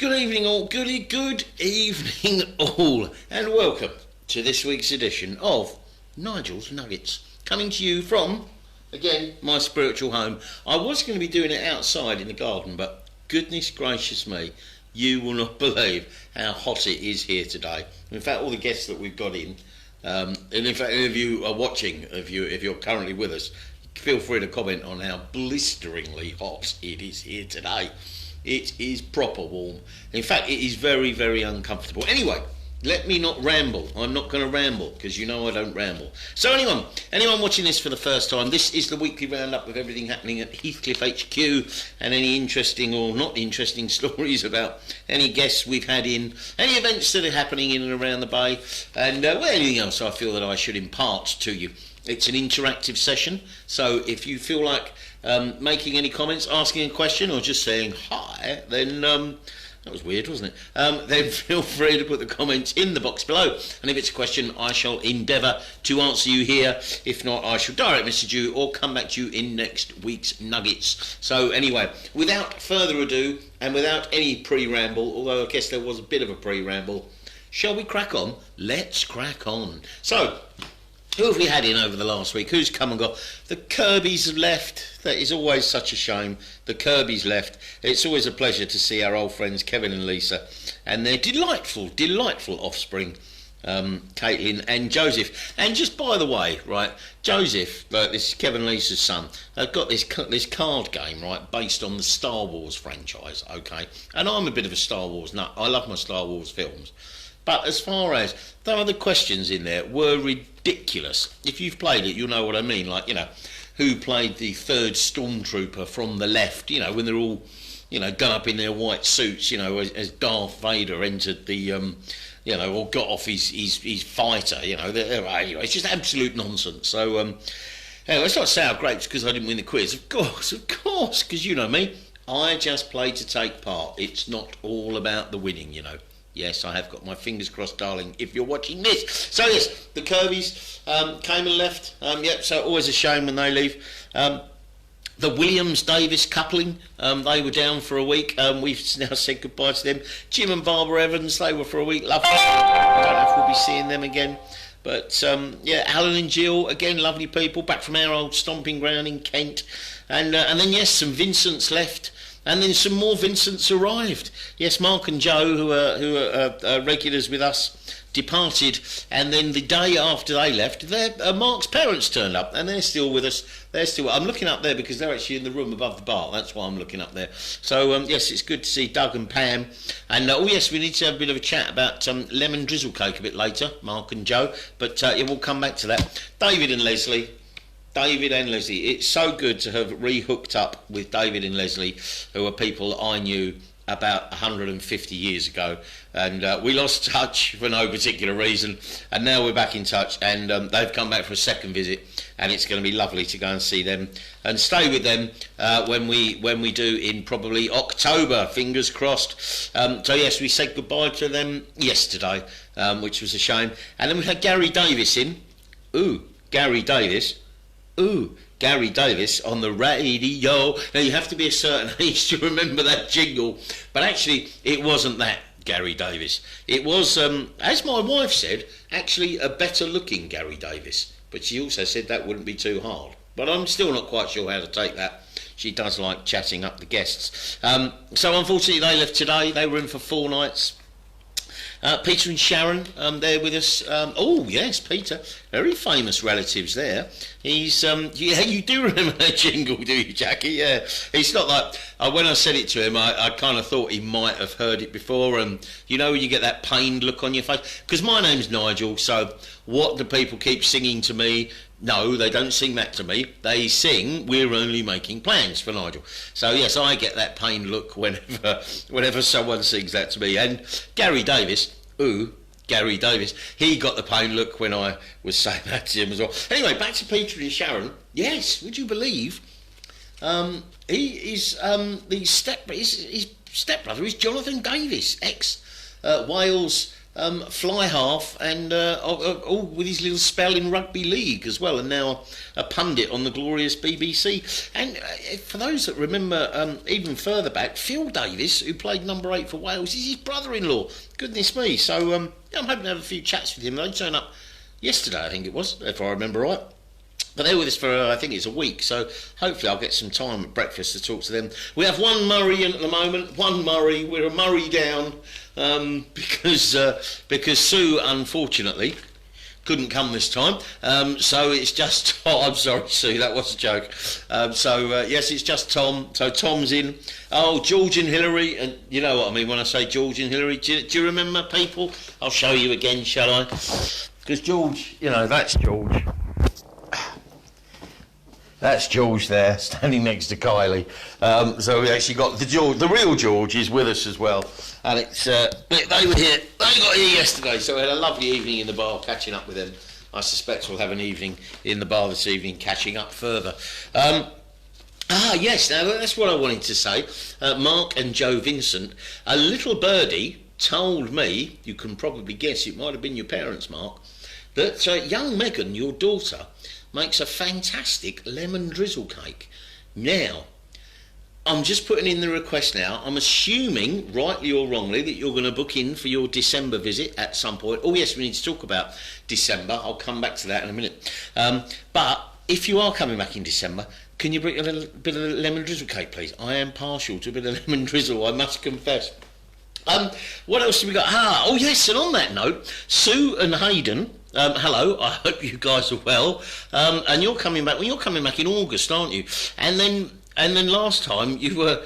Good evening all, good evening all, and welcome to this week's edition of Nigel's Nuggets, coming to you from, again, my spiritual home. I was going to be doing it outside in the garden, but goodness gracious me, you will not believe how hot it is here today. In fact, all the guests that we've got in, and in fact, if you are watching, if you're currently with us, feel free to comment on how blisteringly hot it is here today. It is proper warm. In fact, it is very, very uncomfortable. Anyway, let me not ramble. I'm not going to ramble because you know I don't ramble. So anyone watching this for the first time, this is the weekly roundup of everything happening at Heathcliff HQ and any interesting or not interesting stories about any guests we've had in, any events that are happening in and around the bay, and anything else I feel that I should impart to you. It's an interactive session, so if you feel like making any comments, asking a question, or just saying hi, then that was weird, wasn't it? Then feel free to put the comments in the box below, and if it's a question, I shall endeavour to answer you here. If not, I shall direct message you or come back to you in next week's Nuggets. So anyway, without further ado, and without any pre-ramble, although I guess there was a bit of a pre-ramble, shall we crack on? Let's crack on. So, who have we had in over the last week? Who's come and gone? The Kirbys have left. That is always such a shame. The Kirbys left. It's always a pleasure to see our old friends Kevin and Lisa and their delightful offspring, Caitlin and Joseph. And just by the way, right, Joseph, this is Kevin and Lisa's son, they've got this card game, right, based on the Star Wars franchise, okay? And I'm a bit of a Star Wars nut. I love my Star Wars films. But as far as the other questions in there were ridiculous. If you've played it, you'll know what I mean. Like, you know, who played the third stormtrooper from the left, you know, when they're all, you know, done up in their white suits, you know, as Darth Vader entered the, you know, or got off his fighter, you know. Anyway, it's just absolute nonsense. So, anyway, it's not sour grapes because I didn't win the quiz. Of course, because you know me. I just play to take part. It's not all about the winning, you know. Yes, I have got my fingers crossed, darling, if you're watching this. So, yes, the Kirbys came and left. Yep, so always a shame when they leave. The Williams-Davis coupling, they were down for a week. We've now said goodbye to them. Jim and Barbara Evans, they were for a week. Lovely. I don't know if we'll be seeing them again. But, yeah, Alan and Jill, again, lovely people, back from our old stomping ground in Kent. And then, yes, some Vincents left. And then some more Vincents arrived. Yes, Mark and Joe, who are regulars with us, departed. And then the day after they left, Mark's parents turned up, and they're still with us. I'm looking up there because they're actually in the room above the bar. That's why I'm looking up there. So yes, it's good to see Doug and Pam. And oh yes, we need to have a bit of a chat about lemon drizzle cake a bit later, Mark and Joe. But yeah, we'll come back to that. David and Leslie, it's so good to have re-hooked up with David and Leslie, who are people I knew about 150 years ago, and we lost touch for no particular reason, and now we're back in touch, and they've come back for a second visit, and it's going to be lovely to go and see them and stay with them when we do in probably October, fingers crossed. So yes, we said goodbye to them yesterday, which was a shame, and then we had Gary Davis in. Gary Davis on the radio. Now you have to be a certain age to remember that jingle, but actually it wasn't that Gary Davis. It was, as my wife said, actually a better looking Gary Davis, but she also said that wouldn't be too hard. But I'm still not quite sure how to take that. She does like chatting up the guests. So unfortunately they left today. They were in for 4 nights. Peter and Sharon, they're with us. Oh yes, Peter, very famous relatives there. He's yeah, you do remember that jingle, do you, Jackie? Yeah, it's not like when I said it to him, I kind of thought he might have heard it before, and you know, you get that pained look on your face. Because my name's Nigel, so what do people keep singing to me? No, they don't sing that to me. They sing, "We're only making plans for Nigel." So yes, I get that pained look whenever someone sings that to me. And Gary Davis, Gary Davis, he got the pained look when I was saying that to him as well. Anyway, back to Peter and Sharon. Yes, would you believe he is his stepbrother is Jonathan Davis, ex Wales fly half, and all with his little spell in rugby league as well, and now a pundit on the glorious BBC. And for those that remember even further back, Phil Davis, who played number 8 for Wales, is his brother-in-law. Goodness me. So yeah, I'm hoping to have a few chats with him. They turned up yesterday, I think it was, if I remember right. But they're with us for, I think it's a week, so hopefully I'll get some time at breakfast to talk to them. We have one Murray in at the moment, one Murray. We're a Murray down because Sue, unfortunately, couldn't come this time. So it's just... Oh, I'm sorry, Sue, that was a joke. Yes, it's just Tom. So Tom's in. Oh, George and Hillary, and you know what I mean when I say George and Hillary. Do you remember, people? I'll show you again, shall I? Because George, you know, that's George. That's George there, standing next to Kylie. So we actually got the real George is with us as well. And it's they were here. They got here yesterday, so we had a lovely evening in the bar, catching up with them. I suspect we'll have an evening in the bar this evening, catching up further. Yes, now that's what I wanted to say. Mark and Joe Vincent, a little birdie told me, you can probably guess, it might have been your parents, Mark, that young Megan, your daughter, makes a fantastic lemon drizzle cake. Now, I'm just putting in the request now. I'm assuming, rightly or wrongly, that you're going to book in for your December visit at some point. Oh yes, we need to talk about December. I'll come back to that in a minute. But if you are coming back in December, can you bring a little bit of lemon drizzle cake, please? I am partial to a bit of lemon drizzle, I must confess. What else have we got? Oh yes, and on that note, Sue and Hayden, hello, I hope you guys are well. And you're coming back. Well, you're coming back in August, aren't you? And then last time you were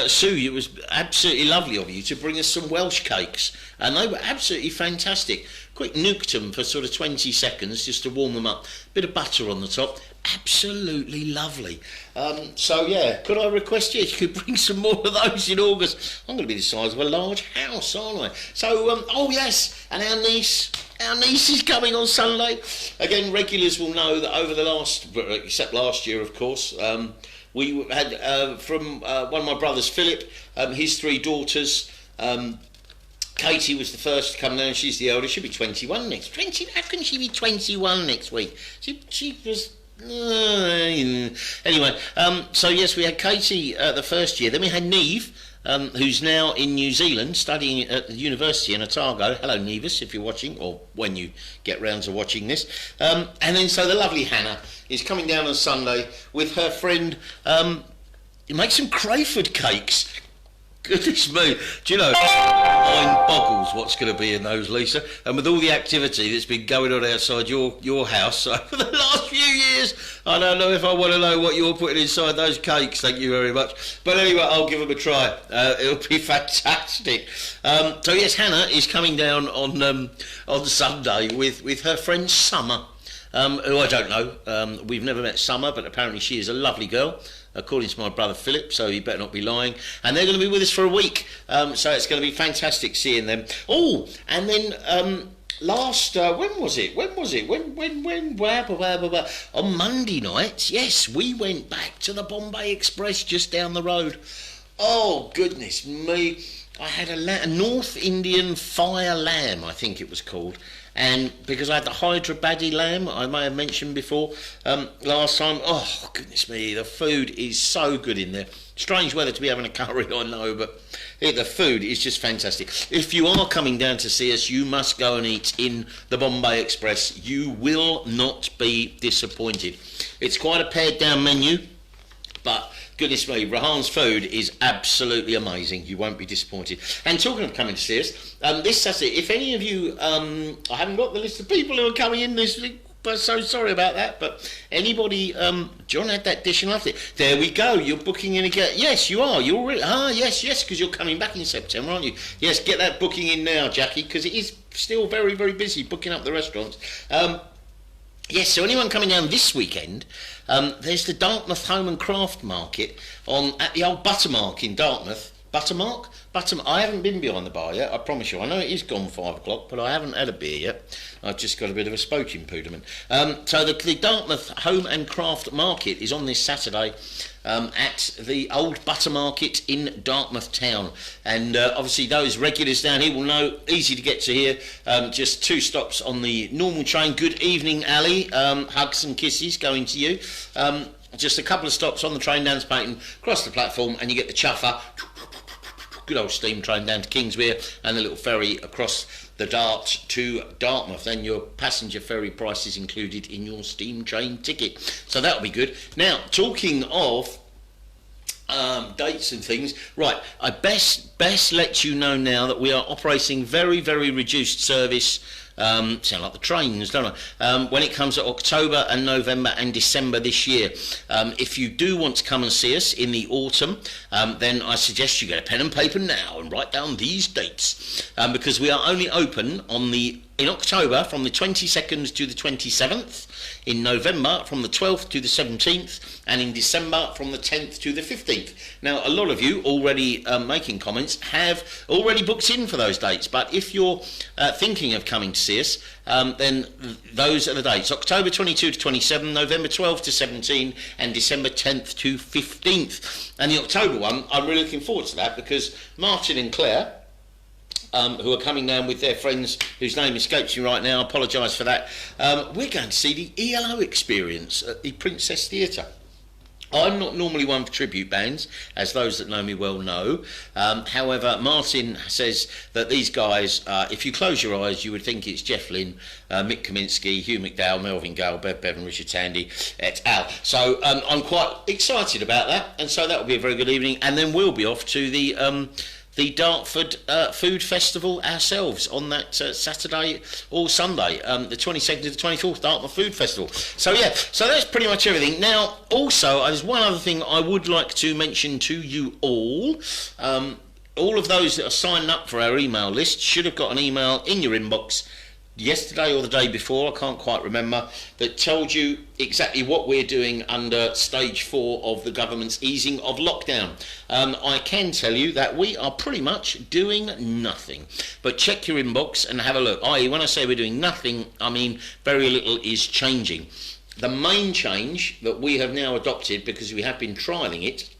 Sue. It was absolutely lovely of you to bring us some Welsh cakes, and they were absolutely fantastic. Quick nuked them for sort of 20 seconds just to warm them up. Bit of butter on the top. Absolutely lovely. So yeah, could I request you could bring some more of those in August? I'm going to be the size of a large house, aren't I? So oh yes, and our niece is coming on Sunday. Again, regulars will know that over the except last year, of course, we had from one of my brothers, Philip, his 3 daughters. Katie was the first to come down. She's the eldest. She'll be 21 next. 20? How can she be 21 next week? She was. Anyway, so yes, we had Katie the first year. Then we had Neve, who's now in New Zealand studying at the university in Otago. Hello, Nevis, if you're watching, or when you get round to watching this. And then so the lovely Hannah is coming down on Sunday with her friend. Make some Crayford cakes. Goodness me, do you know, mind boggles what's going to be in those, Lisa, and with all the activity that's been going on outside your house over the last few years, I don't know if I want to know what you're putting inside those cakes, thank you very much, but anyway, I'll give them a try. It'll be fantastic. So yes, Hannah is coming down on Sunday with her friend Summer, who I don't know, we've never met Summer, but apparently she is a lovely girl, according to my brother Philip, so he better not be lying. And they're going to be with us for a week, so it's going to be fantastic seeing them. Oh, and then when was it? On Monday night, yes, we went back to the Bombay Express just down the road. Oh, goodness me. I had a North Indian fire lamb, I think it was called. And because I had the Hyderabadi lamb, I may have mentioned before, last time, oh, goodness me, the food is so good in there. Strange weather to be having a curry, I know, but the food is just fantastic. If you are coming down to see us, you must go and eat in the Bombay Express. You will not be disappointed. It's quite a pared-down menu, but goodness me, Rahan's food is absolutely amazing. You won't be disappointed. And talking of coming to see us, this Saturday, if any of you, I haven't got the list of people who are coming in this week, but so sorry about that, but anybody, John had that dish and loved it. There we go, you're booking in again. Yes, you are. You're already, yes, because you're coming back in September, aren't you? Yes, get that booking in now, Jackie, because it is still very, very busy booking up the restaurants. Yes, so anyone coming down this weekend, there's the Dartmouth Home and Craft Market at the old Buttermark in Dartmouth. Buttermark? I haven't been behind the bar yet, I promise you. I know it is gone 5 o'clock, but I haven't had a beer yet. I've just got a bit of a spoken pooderman. So the Dartmouth Home and Craft Market is on this Saturday at the old Butter Market in Dartmouth Town. And obviously those regulars down here will know, easy to get to here. Just 2 stops on the normal train. Good evening, Ali. Hugs and kisses going to you. Just a couple of stops on the train down to Payton, cross the platform, and you get the chuffer. Good old steam train down to Kingswear, and the little ferry across the Dart to Dartmouth. Then your passenger ferry price is included in your steam train ticket. So that'll be good. Now, talking of dates and things, right, I best let you know now that we are operating very, very reduced service. Sound like the trains, don't I? When it comes to October and November and December this year. If you do want to come and see us in the autumn, then I suggest you get a pen and paper now and write down these dates, because we are only open in October from the 22nd to the 27th, in November from the 12th to the 17th, and in December from the 10th to the 15th. Now, a lot of you already making comments have already booked in for those dates, but if you're thinking of coming to see us, then those are the dates: October 22 to 27, November 12 to 17, and December 10th to 15th. And the October one, I'm really looking forward to that, because Martin and Claire, who are coming down with their friends, whose name escapes me right now, I apologise for that, we're going to see the ELO Experience at the Princess Theatre. I'm not normally one for tribute bands, as those that know me well know. However, Martin says that these guys, if you close your eyes, you would think it's Jeff Lynne, Mick Kaminsky, Hugh McDowell, Melvin Gale, Bev Bevan, Richard Tandy, et al. So I'm quite excited about that, and so that will be a very good evening. And then we'll be off to the Dartford Food Festival ourselves on that Saturday or Sunday, the 22nd to the 24th, Dartford Food Festival. So yeah, so that's pretty much everything. Now, also, there's one other thing I would like to mention to you all. All of those that are signing up for our email list should have got an email in your inbox yesterday or the day before, I can't quite remember, that told you exactly what we're doing under stage 4 of the government's easing of lockdown. I can tell you that we are pretty much doing nothing, but check your inbox and have a look. I.e., when I say we're doing nothing, I mean very little is changing. The main change that we have now adopted, because we have been trialling it,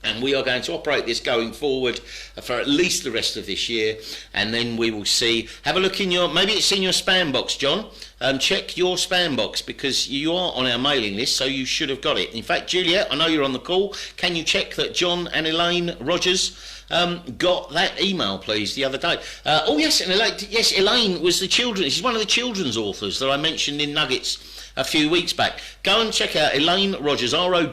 and we are going to operate this going forward for at least the rest of this year, and then we will see. Have a look in your, maybe it's in your spam box, John. Check your spam box, because you are on our mailing list, so you should have got it. In fact, Juliet, I know you're on the call. Can you check that John and Elaine Rogers got that email, please, the other day? Oh yes, and Elaine was she's one of the children's authors that I mentioned in Nuggets a few weeks back. Go and check out Elaine Rogers, Rodgers,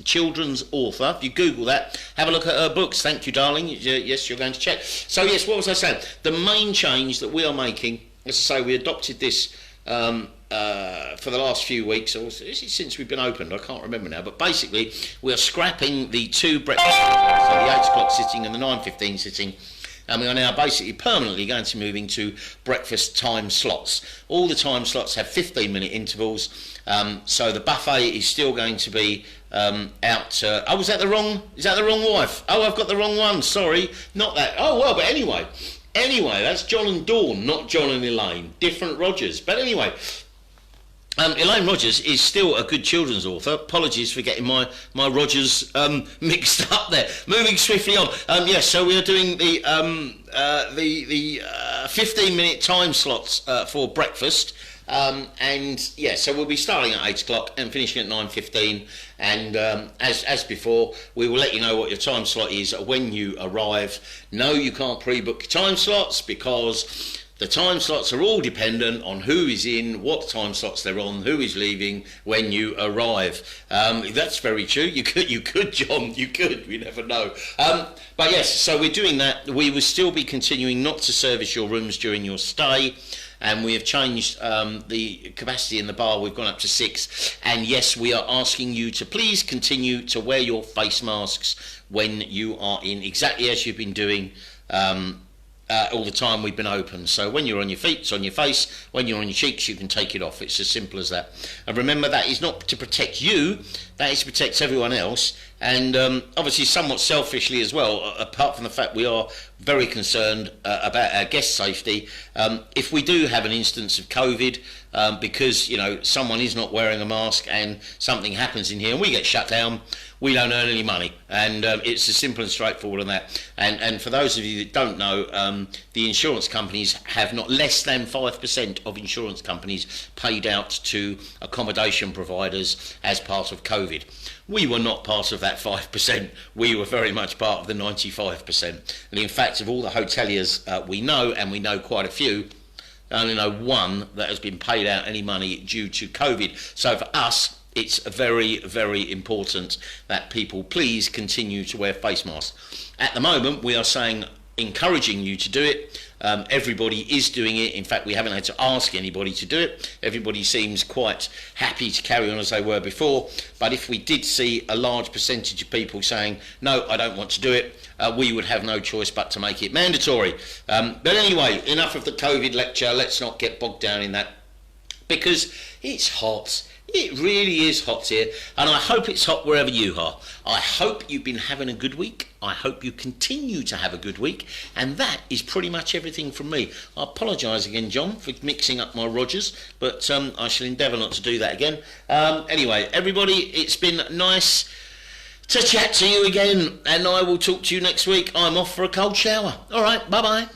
children's author. If you Google that, have a look at her books. Thank you, darling. Yes, you're going to check. So yes, what was I saying? The main change that we are making, as I say, we adopted this for the last few weeks, or since we've been opened, I can't remember now, but basically we are scrapping the 2 breakfast, so the 8 o'clock sitting and the 9:15 sitting. And we are now basically permanently going to move into breakfast time slots. All the time slots have 15-minute intervals, so the buffet is still going to be out. Oh, is that the wrong wife? Oh, I've got the wrong one. Sorry, not that. Oh well, but anyway, that's John and Dawn, not John and Elaine. Different Rogers. But anyway. Elaine Rogers is still a good children's author. Apologies for getting my Rogers mixed up there. Moving swiftly on. Yes, so we are doing the 15-minute time slots for breakfast. And yeah, so we'll be starting at 8 o'clock and finishing at 9:15. And as before, we will let you know what your time slot is when you arrive. No, you can't pre-book your time slots, because the time slots are all dependent on who is in, what time slots they're on, who is leaving when you arrive. That's very true. You could, John, you could. We never know. But yes, so we're doing that. We will still be continuing not to service your rooms during your stay. And we have changed the capacity in the bar. We've gone up to 6. And yes, we are asking you to please continue to wear your face masks when you are in, exactly as you've been doing all the time we've been open. So when you're on your feet, it's on your face. When you're on your cheeks, you can take it off. It's as simple as that. And remember, that is not to protect you, that is to protect everyone else. And obviously somewhat selfishly as well, apart from the fact we are very concerned about our guest safety. If we do have an instance of COVID, because someone is not wearing a mask and something happens in here and we get shut down, we don't earn any money, and it's as simple and straightforward as that. And for those of you that don't know, the insurance companies have not less than 5% of insurance companies paid out to accommodation providers as part of COVID. We were not part of that 5%. We were very much part of the 95%. And in fact, of all the hoteliers we know, and we know quite a few, I only know one that has been paid out any money due to COVID. So for us, it's very, very important that people please continue to wear face masks. At the moment, we are encouraging you to do it. Everybody is doing it. In fact, we haven't had to ask anybody to do it. Everybody seems quite happy to carry on as they were before. But if we did see a large percentage of people saying, no, I don't want to do it, we would have no choice but to make it mandatory. But anyway, enough of the COVID lecture. Let's not get bogged down in that, because it's hot. It really is hot here, and I hope it's hot wherever you are. I hope you've been having a good week. I hope you continue to have a good week, and that is pretty much everything from me. I apologise again, John, for mixing up my Rogers, but I shall endeavour not to do that again. Anyway, everybody, it's been nice to chat to you again, and I will talk to you next week. I'm off for a cold shower. All right, bye-bye.